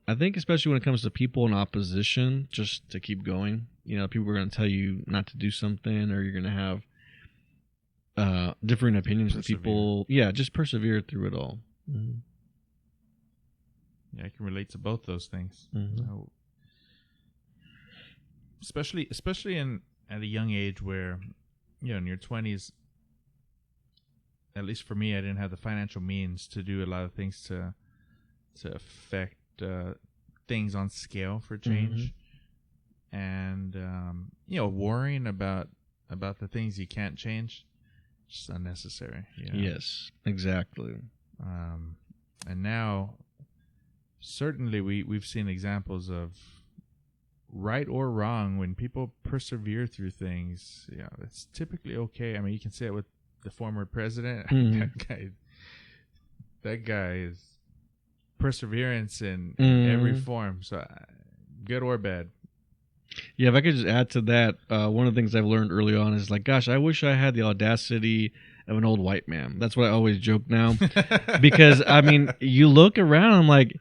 I think especially when it comes to people in opposition, just to keep going. People are going to tell you not to do something, or you're going to have different opinions with people. Yeah, just persevere through it all. Mm-hmm. Yeah, I can relate to both those things. Mm-hmm. Especially at a young age where, in your 20s, at least for me, I didn't have the financial means to do a lot of things to affect things on scale for change. Mm-hmm. And worrying about the things you can't change, just unnecessary. Yes, exactly. And now, certainly we've seen examples of, right or wrong, when people persevere through things, it's typically okay. I mean, you can say it with the former president. Mm-hmm. that guy is perseverance in every form, so good or bad. Yeah, if I could just add to that, one of the things I've learned early on is like, gosh, I wish I had the audacity of an old white man. That's what I always joke now. Because, I mean, you look around, I'm like,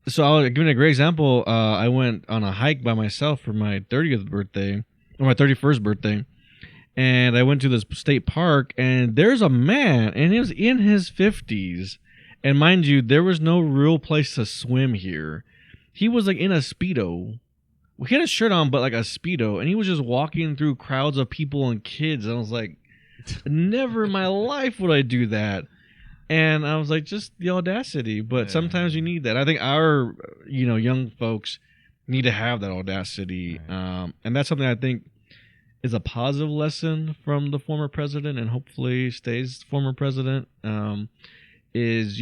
so I'll give you a great example. I went on a hike by myself for my 30th birthday, or my 31st birthday, And I went to this state park, and there's a man, and he was in his 50s. And mind you, there was no real place to swim here. He was like in a Speedo. He had a shirt on, but like a Speedo. And he was just walking through crowds of people and kids. And I was like, never in my life would I do that. And I was like, just the audacity. But sometimes you need that. I think our, young folks need to have that audacity. Right. And that's something I think is a positive lesson from the former president, and hopefully stays former president. Is,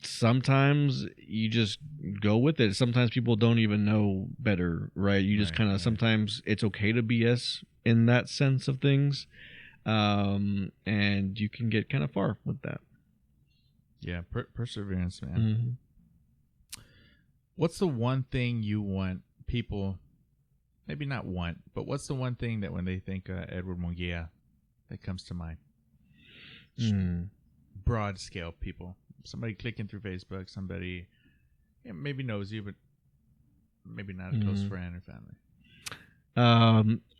sometimes you just go with it. Sometimes people don't even know better, right? You just kind of, sometimes it's okay to BS in that sense of things. And you can get kind of far with that. Yeah, perseverance, man. Mm-hmm. What's the one thing you want people, maybe not want, but what's the one thing that when they think Edward Mungia that comes to mind? Broad scale people. Somebody clicking through Facebook, somebody maybe knows you, but maybe not a close friend or family.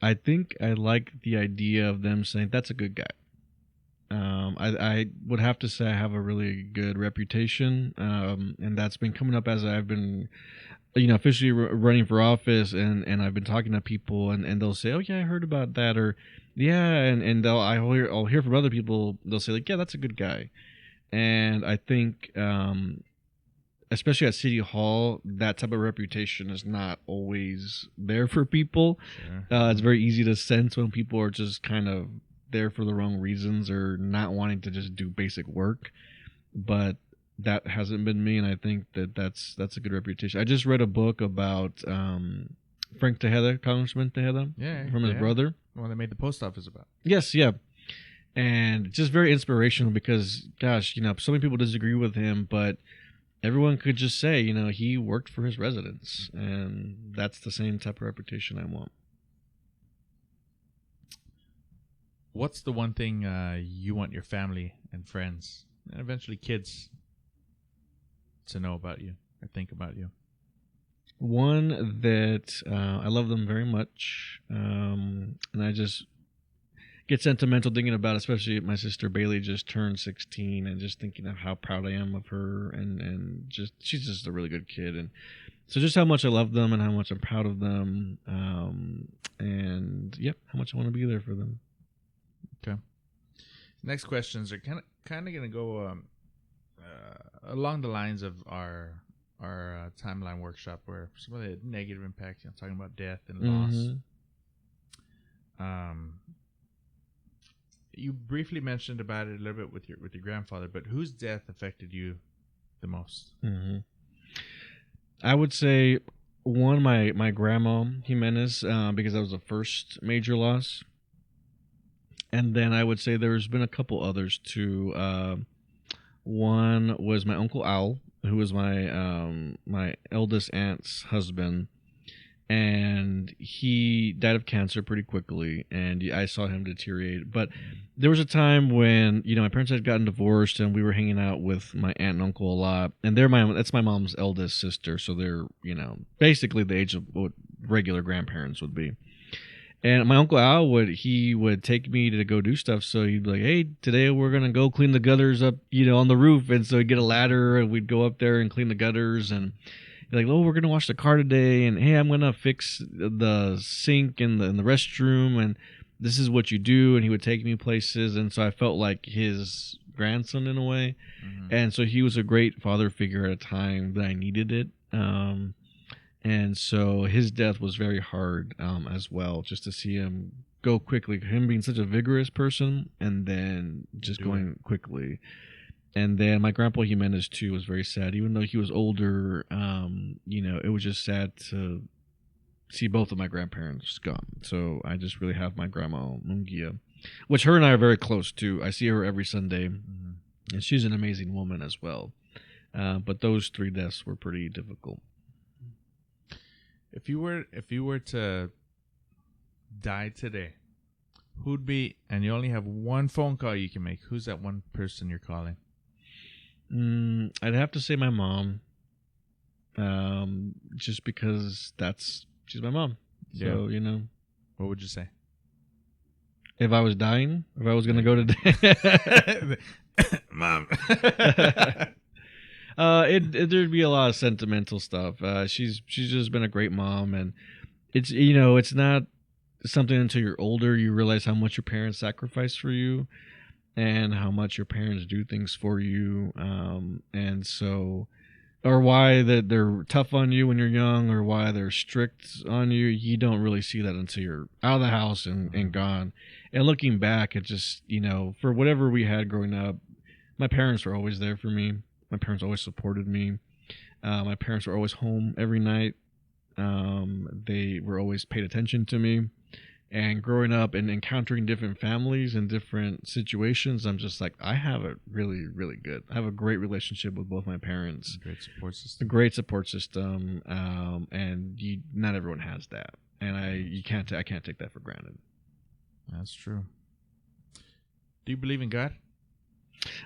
I think I like the idea of them saying, that's a good guy. I would have to say I have a really good reputation, and that's been coming up as I've been, officially running for office, and I've been talking to people, and they'll say, oh yeah, I heard about that, or yeah, and I'll hear from other people, they'll say like, yeah, that's a good guy. And I think, especially at City Hall, that type of reputation is not always there for people. Sure. It's very easy to sense when people are just kind of there for the wrong reasons or not wanting to just do basic work. But that hasn't been me, and I think that's a good reputation. I just read a book about Frank Tejeda, Congressman Tejeda, from his brother. The one they made the post office about. Yes, yeah. And just very inspirational because, gosh, so many people disagree with him, but everyone could just say, he worked for his residents, and that's the same type of reputation I want. What's the one thing you want your family and friends and eventually kids to know about you or think about you? One, that I love them very much, and I just get sentimental thinking about, especially my sister Bailey just turned 16, and just thinking of how proud I am of her, and just she's just a really good kid, and so just how much I love them and how much I'm proud of them, and how much I want to be there for them. Okay. Next questions are kind of going to go along the lines of our timeline workshop, where some of the negative impacts, talking about death and loss. You briefly mentioned about it a little bit with your grandfather, but whose death affected you the most? I would say one, my grandma Jimenez, because that was the first major loss, and then I would say there's been a couple others too. One was my uncle Al, who was my eldest aunt's husband, and he died of cancer pretty quickly, and I saw him deteriorate. But there was a time when my parents had gotten divorced, and we were hanging out with my aunt and uncle a lot, and that's my mom's eldest sister, so they're basically the age of what regular grandparents would be. And my uncle Al would take me to go do stuff. So he'd be like, hey, today we're going to go clean the gutters up, on the roof. And so he'd get a ladder, and we'd go up there and clean the gutters. And he'd be like, oh, we're going to wash the car today. And hey, I'm going to fix the sink in the restroom. And this is what you do. And he would take me places. And so I felt like his grandson in a way. Mm-hmm. And so he was a great father figure at a time that I needed it. And so his death was very hard as well, just to see him go quickly, him being such a vigorous person, and then just going quickly. And then my grandpa Jimenez too was very sad, even though he was older. It was just sad to see both of my grandparents gone. So I just really have my grandma Mungia, which her and I are very close to. I see her every Sunday, and she's an amazing woman as well. But those three deaths were pretty difficult. If you were to die today, who'd be, and you only have one phone call you can make, who's that one person you're calling? I'd have to say my mom. Just because she's my mom. So, Yeah. What would you say? If I was dying, if I was gonna go to Mom. there'd be a lot of sentimental stuff. She's just been a great mom, and it's not something until you're older you realize how much your parents sacrifice for you, and how much your parents do things for you, and so, or why that they're tough on you when you're young, or why they're strict on you. You don't really see that until you're out of the house and gone. And looking back, it just, for whatever we had growing up, my parents were always there for me. My parents always supported me. My parents were always home every night. They were always paid attention to me. And growing up and encountering different families and different situations, I'm just like, I have a really, really good. I have a great relationship with both my parents. Great support system. A great support system, and not everyone has that, and I can't take that for granted. That's true. Do you believe in God?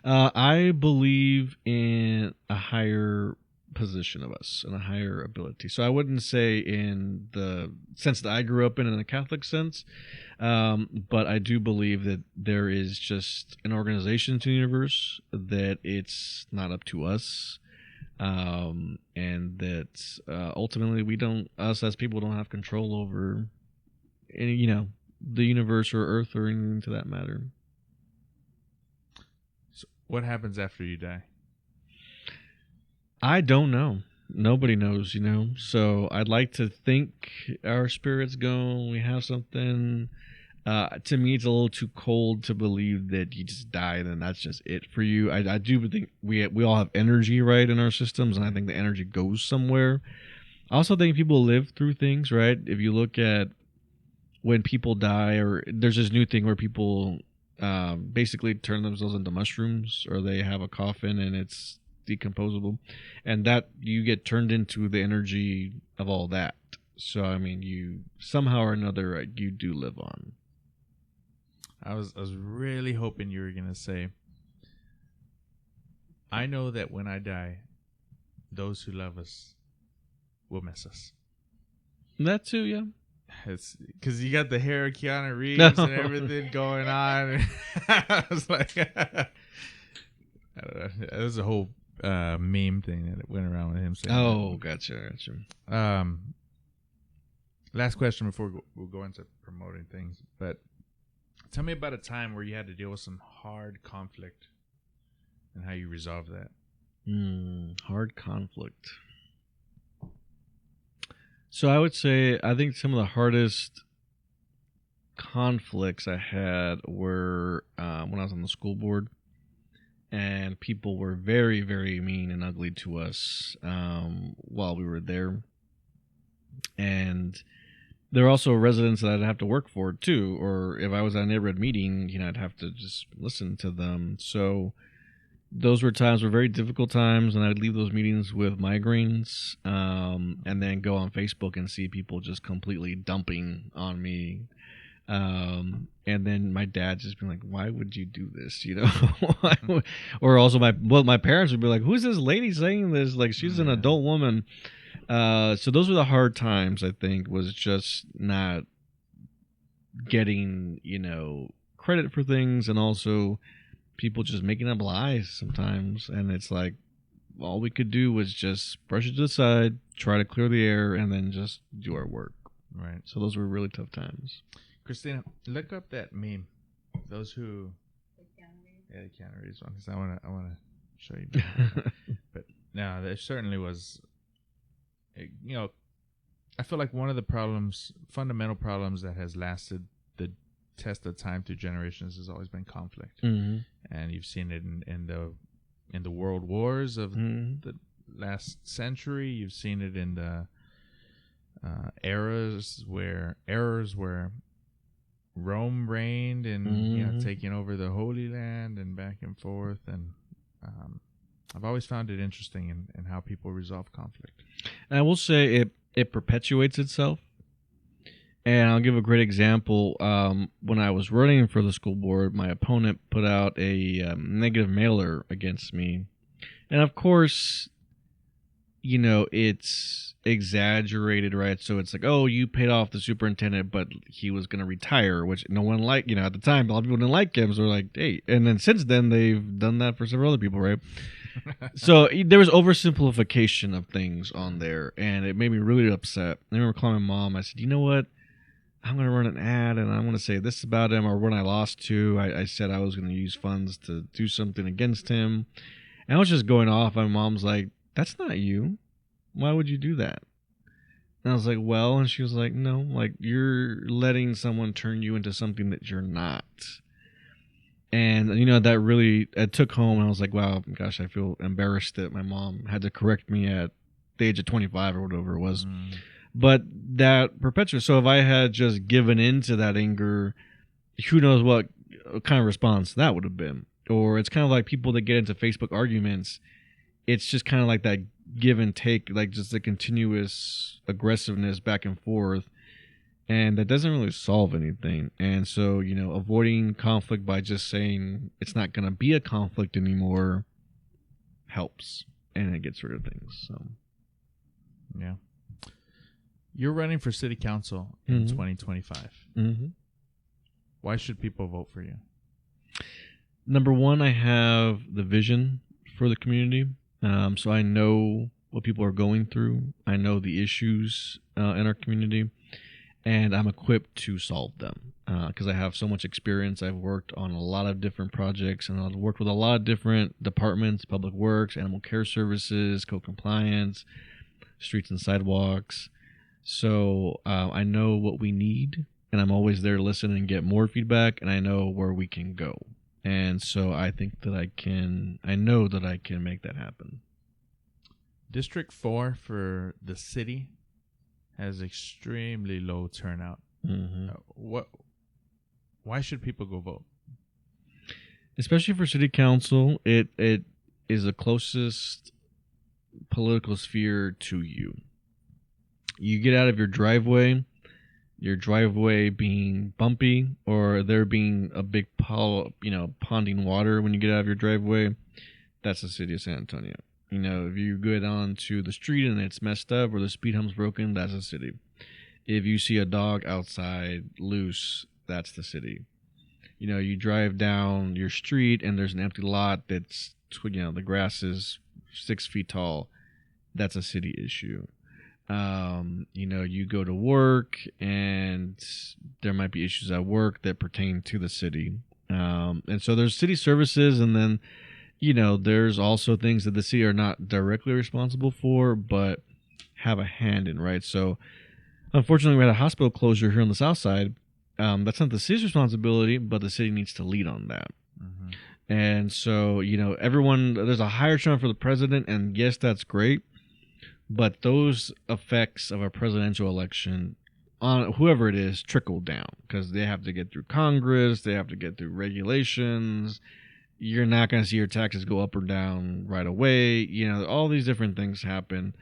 I believe in a higher position of us and a higher ability. So I wouldn't say in the sense that I grew up in a Catholic sense, but I do believe that there is just an organization to the universe, that it's not up to us, and that ultimately us as people don't have control over any, the universe or Earth or anything to that matter. So what happens after you die? I don't know. Nobody knows, So I'd like to think our spirits go. We have something. To me, it's a little too cold to believe that you just die, then that's just it for you. I do think we all have energy, right, in our systems, and I think the energy goes somewhere. I also think people live through things, right? If you look at when people die, or there's this new thing where people basically turn themselves into mushrooms, or they have a coffin and it's decomposable, and that you get turned into the energy of all that. So I mean, you somehow or another you do live on. I was really hoping you were gonna say, I know that when I die, those who love us will miss us. That too, yeah. It's because you got the hair of Keanu Reeves and everything going on. I was like, I don't know. It was a whole meme thing that went around with him saying. Oh, gotcha. Last question before we'll go into promoting things. But tell me about a time where you had to deal with some hard conflict and how you resolved that. Hard conflict. So I would say I think some of the hardest conflicts I had were when I was on the school board, and people were very, very mean and ugly to us while we were there. And there were also residents that I'd have to work for too, or if I was at a neighborhood meeting, I'd have to just listen to them. So those were very difficult times, and I'd leave those meetings with migraines, and then go on Facebook and see people just completely dumping on me. And then my dad just being like, why would you do this? Or also my parents would be like, who's this lady saying this? Like, she's an adult woman. So those were the hard times, I think, was just not getting, credit for things, and also people just making up lies sometimes. And it's like, all we could do was just brush it to the side, try to clear the air, and then just do our work. Right. So those were really tough times. Christina, look up that meme. Those who, the Keanu Reeves one, because I want to show you. But no, there certainly was. I feel like one of the fundamental problems that has lasted the test of time through generations has always been conflict, and you've seen it in the world wars of the last century. You've seen it in the errors where Rome reigned and taking over the Holy Land and back and forth. And I've always found it interesting in how people resolve conflict. And I will say it perpetuates itself. And I'll give a great example. When I was running for the school board, my opponent put out a negative mailer against me. And of course, it's exaggerated, right? So it's like, oh, you paid off the superintendent, but he was going to retire, which no one liked. At the time, a lot of people didn't like him. So they're like, hey. And then since then, they've done that for several other people, right? So there was oversimplification of things on there, and it made me really upset. I remember calling my mom. I said, you know what? I'm going to run an ad, and I'm going to say this about him. Or when I lost to, I said I was going to use funds to do something against him. And I was just going off. My mom's like, that's not you. Why would you do that? And I was like, well, and she was like, no, like you're letting someone turn you into something that you're not. And, that really, it took home, and I was like, wow, gosh, I feel embarrassed that my mom had to correct me at the age of 25 or whatever it was. But that perpetuates. So if I had just given in to that anger, who knows what kind of response that would have been. Or it's kind of like people that get into Facebook arguments. It's just kind of like that give and take, like just the continuous aggressiveness back and forth. And that doesn't really solve anything. And so, avoiding conflict by just saying it's not going to be a conflict anymore helps. And it gets rid of things. So, Yeah. You're running for city council in 2025. Why should people vote for you? Number one, I have the vision for the community. So I know what people are going through. I know the issues in our community. And I'm equipped to solve them because I have so much experience. I've worked on a lot of different projects, and I've worked with a lot of different departments: public works, animal care services, code compliance, streets and sidewalks. So I know what we need, and I'm always there to listen and get more feedback, and I know where we can go. And so I think that I know that I can make that happen. District 4 for the city has extremely low turnout. Why should people go vote? Especially for city council, it is the closest political sphere to you. You get out of your driveway being bumpy, or there being a big ponding water when you get out of your driveway. That's the city of San Antonio. If you get onto the street and it's messed up or the speed hump's broken, that's the city. If you see a dog outside loose, that's the city. You drive down your street and there's an empty lot that's, the grass is 6 feet tall. That's a city issue. You go to work and there might be issues at work that pertain to the city. And so there's city services, and then there's also things that the city are not directly responsible for, but have a hand in, right? So, unfortunately, we had a hospital closure here on the south side. That's not the city's responsibility, but the city needs to lead on that. And so, there's a higher turnout for the president, and yes, that's great. But those effects of a presidential election on whoever it is trickle down, because they have to get through Congress, they have to get through regulations. You're not going to see your taxes go up or down right away. All these different things happen.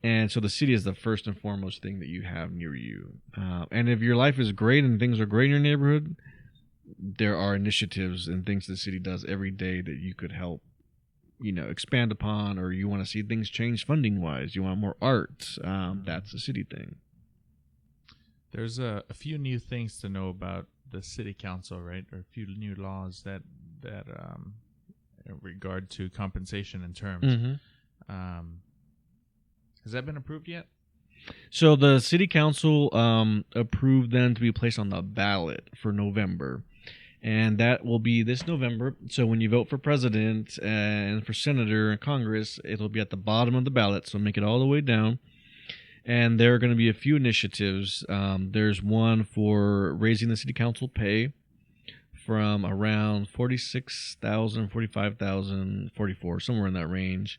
And so the city is the first and foremost thing that you have near you. And if your life is great and things are great in your neighborhood, there are initiatives and things the city does every day that you could help, expand upon, or you want to see things change funding wise. You want more art. That's a city thing. There's a few new things to know about the city council, right? Or a few new laws that in regard to compensation and terms. Has that been approved yet? So the city council approved them to be placed on the ballot for November, and that will be this November. So when you vote for president and for senator and Congress, it'll be at the bottom of the ballot, so make it all the way down. And there are going to be a few initiatives. There's one for raising the city council pay from around $46,000, $45,000, $44,000, somewhere in that range,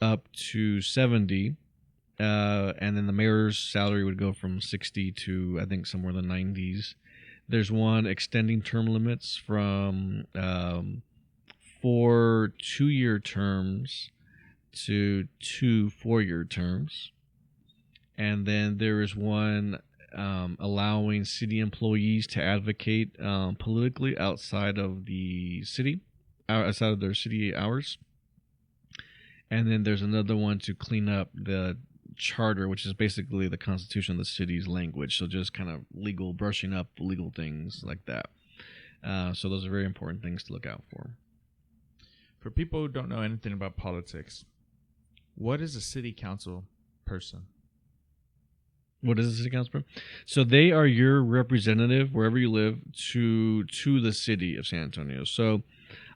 up to $70,000. And then the mayor's salary would go from $60,000 to, I think, somewhere in the $90s. There's one extending term limits from 4 2-year terms to 2 4-year terms. And then there is one allowing city employees to advocate politically outside of the city, outside of their city hours. and then there's another one to clean up the charter, which is basically the constitution of the city's language. So just kind of brushing up legal things like that. So those are very important things to look out for. For people who don't know anything about politics, what is a city council person? What is a city council person? So they are your representative wherever you live to the city of San Antonio. So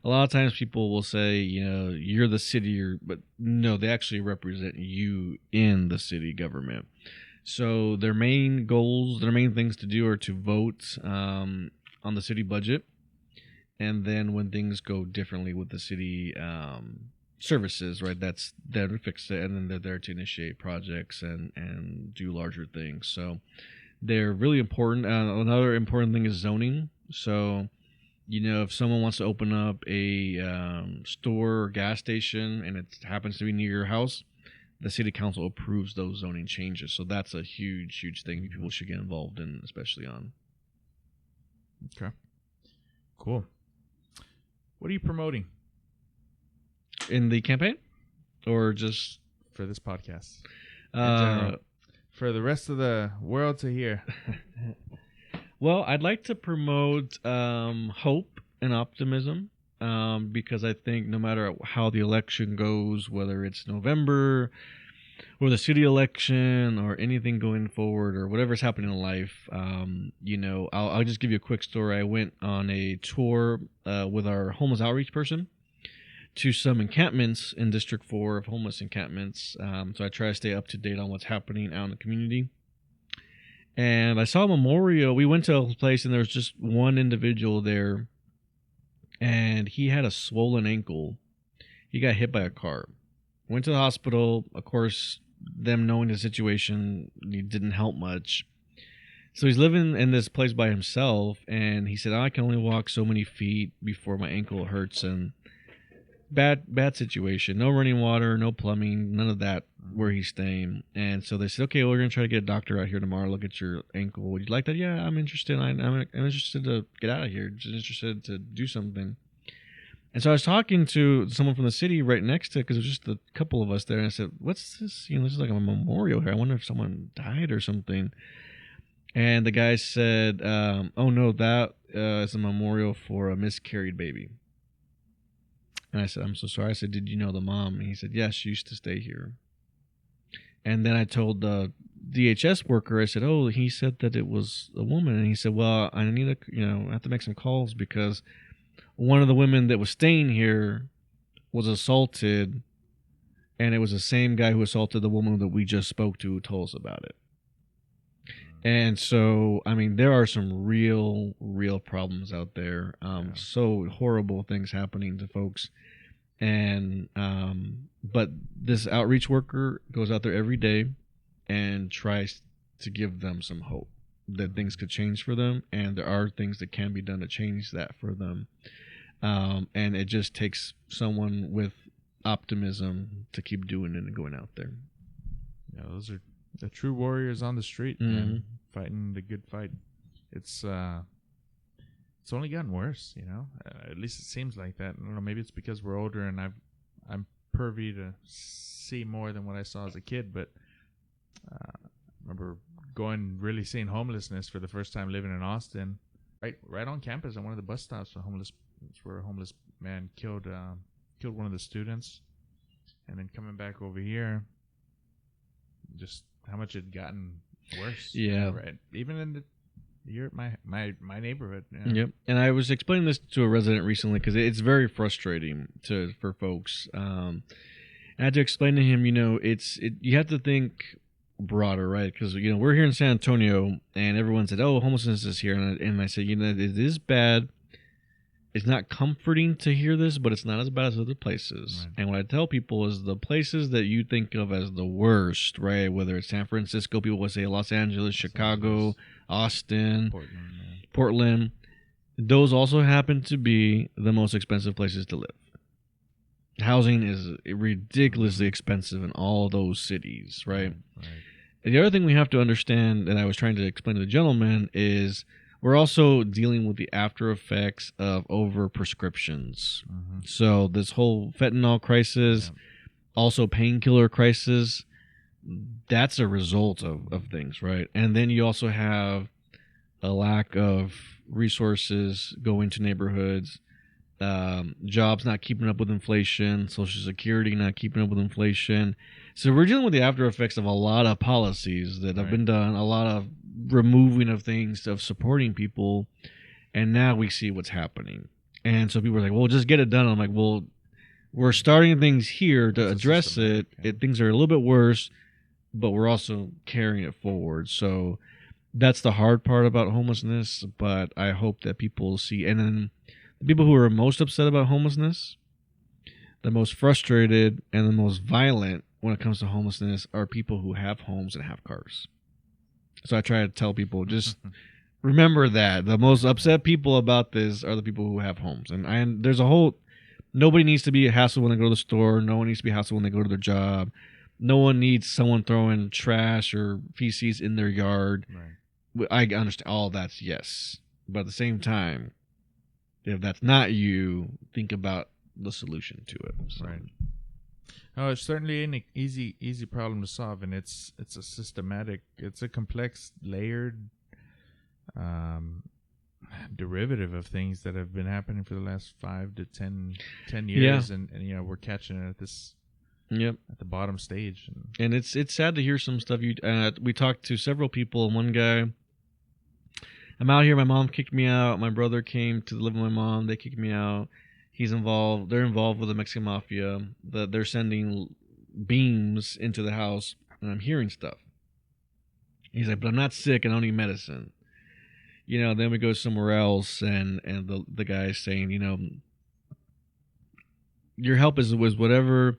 a lot of times people will say, you're the city, but no, they actually represent you in the city government. So their main goals, their main things to do are to vote on the city budget. And then when things go differently with the city services, right, that's there to fix it. And then they're there to initiate projects and do larger things. So they're really important. Another important thing is zoning. So if someone wants to open up a store or gas station and it happens to be near your house, the city council approves those zoning changes. So that's a huge, huge thing people should get involved in, especially on. Okay. Cool. What are you promoting in the campaign, or just for this podcast? In general, for the rest of the world to hear. Well, I'd like to promote hope and optimism because I think no matter how the election goes, whether it's November or the city election or anything going forward or whatever's happening in life, I'll just give you a quick story. I went on a tour with our homeless outreach person to some encampments in District 4 of homeless encampments. So I try to stay up to date on what's happening out in the community. And I saw a memorial. We went to a place and there was just one individual there, and he had a swollen ankle. He got hit by a car. Went to the hospital. Of course, them knowing the situation, he didn't help much. So he's living in this place by himself, and he said, I can only walk so many feet before my ankle hurts. And bad situation. No running water, no plumbing, none of that where he's staying. And so they said, okay, well, we're going to try to get a doctor out here tomorrow, look at your ankle. Would you like that? Yeah, I'm interested. I'm interested to get out of here. Just interested to do something. And so I was talking to someone from the city right next to it, because it was just a couple of us there. And I said, what's this? This is like a memorial here. I wonder if someone died or something. And the guy said, oh, no, that is a memorial for a miscarried baby. And I said, I'm so sorry. I said, did you know the mom? And he said, yes, she used to stay here. And then I told the DHS worker, I said, oh, he said that it was a woman. And he said, well, I need I have to make some calls because one of the women that was staying here was assaulted, and it was the same guy who assaulted the woman that we just spoke to who told us about it. And so, there are some real problems out there. So horrible things happening to folks. And, but this outreach worker goes out there every day and tries to give them some hope that things could change for them. And there are things that can be done to change that for them. And it just takes someone with optimism to keep doing it and going out there. Yeah, those are the true warriors on the street, man, fighting the good fight. It's only gotten worse, At least it seems like that. I don't know, maybe it's because we're older and I'm privy to see more than what I saw as a kid. But I remember really seeing homelessness for the first time living in Austin, right on campus at one of the bus stops. It's where a homeless man killed one of the students, and then coming back over here, just how much it had gotten worse. Yeah. Right. Even in my neighborhood. Yeah. Yep. And I was explaining this to a resident recently because it's very frustrating for folks. I had to explain to him, you have to think broader, right? Because we're here in San Antonio, and everyone said, "Oh, homelessness is here," and I said, it is bad. It's not comforting to hear this, but it's not as bad as other places. Right. And what I tell people is the places that you think of as the worst, right? Whether it's San Francisco, people would say Los Angeles, Chicago, Austin, Portland. Those also happen to be the most expensive places to live. Housing is ridiculously expensive in all those cities, right? And the other thing we have to understand, and I was trying to explain to the gentleman, is we're also dealing with the after effects of over prescriptions. So this whole fentanyl crisis, also painkiller crisis. That's a result of things, right? And then you also have a lack of resources going to neighborhoods, jobs not keeping up with inflation, Social Security not keeping up with inflation. So we're dealing with the after effects of a lot of policies that have been done, a lot of removing of things, of supporting people, and now we see what's happening. And so people are like, well, just get it done. I'm like, well, we're starting things here to address it. Things are a little bit worse, but we're also carrying it forward. So that's the hard part about homelessness, but I hope that people see. And then the people who are most upset about homelessness, the most frustrated, and the most violent when it comes to homelessness are people who have homes and have cars. So I try to tell people, just remember that the most upset people about this are the people who have homes. And there's a whole, nobody needs to be hassled when they go to the store. No one needs to be hassled when they go to their job. No one needs someone throwing trash or feces in their yard. Right. I understand all that's yes. But at the same time, if that's not you, think about the solution to it. So. Right. Oh, it's certainly an easy problem to solve, and it's a systematic, it's a complex, layered derivative of things that have been happening for the last 5 to 10 years, and you know, we're catching it at this at the bottom stage. And it's sad to hear some stuff. We talked to several people, and one guy, I'm out here, my mom kicked me out, my brother came to live with my mom, they kicked me out. They're involved with the Mexican mafia. They're sending beams into the house, and I'm hearing stuff. He's like, but I'm not sick, and I don't need medicine. You know, then we go somewhere else, and the guy's saying, you know, your help was whatever,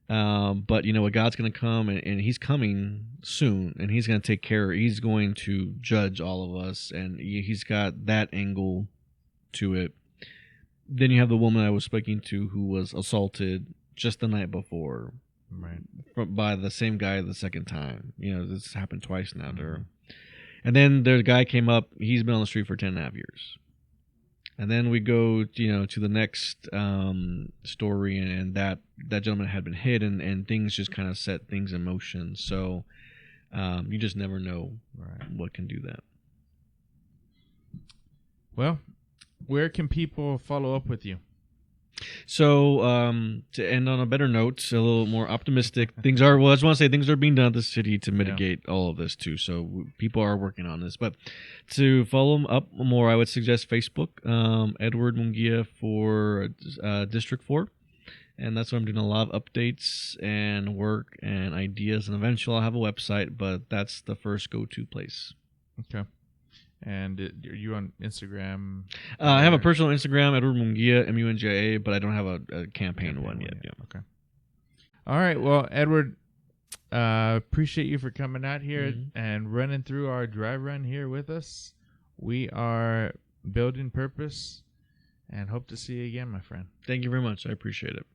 but you know what, God's going to come, and he's coming soon, and he's going to take care. He's going to judge all of us, and he's got that angle to it. Then you have the woman I was speaking to who was assaulted just the night before, by the same guy the second time. You know, this happened twice now to her. And then the guy came up. He's been on the street for 10.5 years. And then we go, you know, to the next story, and that gentleman had been hit, and things just kind of set things in motion. So you just never know what can do that. Well, where can people follow up with you? So to end on a better note, a little more optimistic, I just want to say things are being done at the city to mitigate all of this too. So people are working on this. But to follow them up more, I would suggest Facebook, Edward Mungia for District 4. And that's where I'm doing a lot of updates and work and ideas. And eventually I'll have a website, but that's the first go-to place. Okay. And are you on Instagram? I have a personal Instagram, Edward Mungia, Mungia, but I don't have a campaign one yet. Yeah. Okay. All right. Well, Edward, appreciate you for coming out here and running through our dry run here with us. We are building purpose, and hope to see you again, my friend. Thank you very much. I appreciate it.